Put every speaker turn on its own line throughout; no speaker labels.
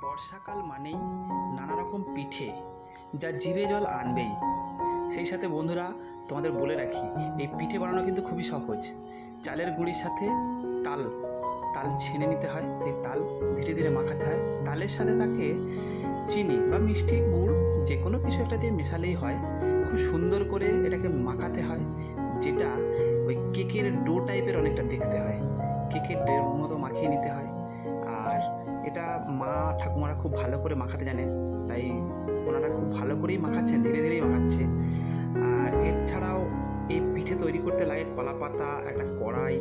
বর্ষাকাল মানেই নানা রকম পিঠে যা জিভে জল আনবেই। সেই সাথে বন্ধুরা তোমাদের বলে রাখি, এই পিঠে বানানো কিন্তু খুবই সহজ। চালের গুঁড়ির সাথে তাল তাল ছেনে নিতে হয়, সেই তাল ধীরে ধীরে মাখাতে হয়। তালের সাথে তাকে চিনি বা মিষ্টি গুড় যে কোনো কিছু একটা দিয়ে মেশালেই হয়। খুব সুন্দর করে এটাকে মাখাতে হয়, যেটা ওই কেকের ডো টাইপের অনেকটা দেখতে হয়। কেকের ডোর মতো মাখিয়ে নিতে হয়। আর এটা মা ঠাকুমারা খুব ভালো করে মাখাতে জানেন, তাই ওনারা খুব ভালো করেই মাখাচ্ছেন, ধীরে ধীরেই মাখাচ্ছে। আর এছাড়াও এই পিঠে তৈরি করতে লাগে কলা পাতা, একটা কড়াই।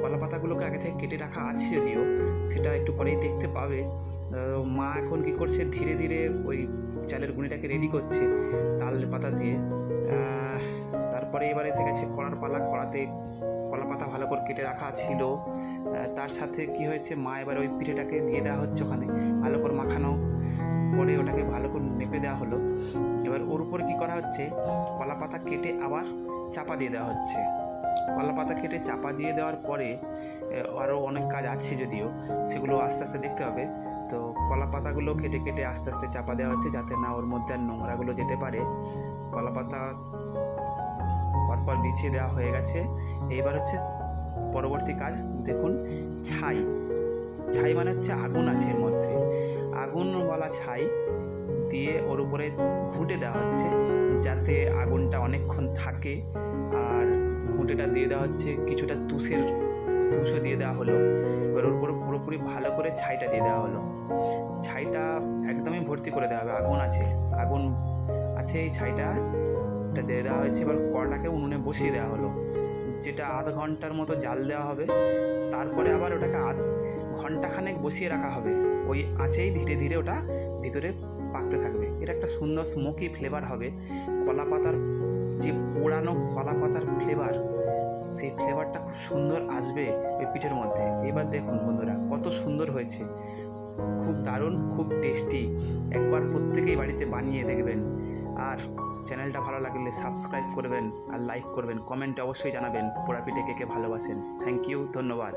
কলা পাতাগুলোকে আগে থেকে কেটে রাখা আছে, যদিও সেটা একটু পরেই দেখতে পাবে। মা এখন কী করছে, ধীরে ধীরে ওই চালের গুঁড়িটাকে রেডি করছে তাল পাতা দিয়ে। তারপরে এবার এসে গেছে কড়ার পালা। কড়াতে কলা পাতা ভালো করে কেটে রাখা ছিল। তার সাথে কি হয়েছে, মা এবার ওই পিঠেটাকে দিয়ে দেওয়া হচ্ছে ওখানে, ভালো করে মাখানো পরে ওটাকে ভালো করে মেপে দেওয়া হলো। এবার ওর উপরে কী করা হচ্ছে, কলা পাতা কেটে আবার চাপা দিয়ে দেওয়া হচ্ছে। কলা পাতা কেটে চাপা দিয়ে দেওয়ার পরে আরও অনেক কাজ আছে, যদিও সেগুলো আস্তে আস্তে দেখতে হবে। তো কলা পাতাগুলো কেটে কেটে আস্তে আস্তে চাপা দেওয়া হচ্ছে, যাতে না ওর মধ্যে আর নোংরাগুলো যেতে পারে। কলা পাতা পরপর বিছিয়ে দেওয়া হয়ে গেছে। এইবার হচ্ছে পরবর্তী কাজ, দেখুন ছাই। ছাই মানে হচ্ছে আগুন আছে এর মধ্যে, আগুনওয়ালা ছাই দিয়ে ওর উপরে ঘুঁটে দেওয়া হচ্ছে, যাতে আগুনটা অনেকক্ষণ থাকে। আর ঘুঁটেটা দিয়ে দেওয়া হচ্ছে কিছুটা তুষও দিয়ে দেওয়া হলো। এবার ওর উপরে পুরোপুরি ভালো করে ছাইটা দিয়ে দেওয়া হলো। ছাইটা একদমই ভর্তি করে দেওয়া হবে, আগুন আছে এই ছাইটা এটা দিয়ে দেওয়া হয়েছে। এবার কড়াটাকে উনুনে বসিয়ে দেওয়া হলো, যেটা আধ ঘন্টার মতো জাল দেওয়া হবে। তারপরে আবার ওটাকে ঘন্টাখানেক বসিয়ে রাখা হবে, ওই আঁচেই ধীরে ধীরে ওটা ভিতরে পাকতে থাকবে। এটা একটা সুন্দর স্মোকি ফ্লেভার হবে। কলা পাতার যে পোড়ানো কলা পাতার ফ্লেভার, সেই ফ্লেভারটা খুব সুন্দর আসবে ওই পিঠের মধ্যে। এবার দেখুন বন্ধুরা, কত সুন্দর হয়েছে, খুব দারুণ, খুব টেস্টি। একবার প্রত্যেকেই বাড়িতে বানিয়ে দেখবেন। আর চ্যানেলটা ভালো লাগলে সাবস্ক্রাইব করবেন আর লাইক করবেন, কমেন্টে অবশ্যই জানাবেন পোড়া পিঠে কে কে ভালোবাসেন। থ্যাংক ইউ, ধন্যবাদ।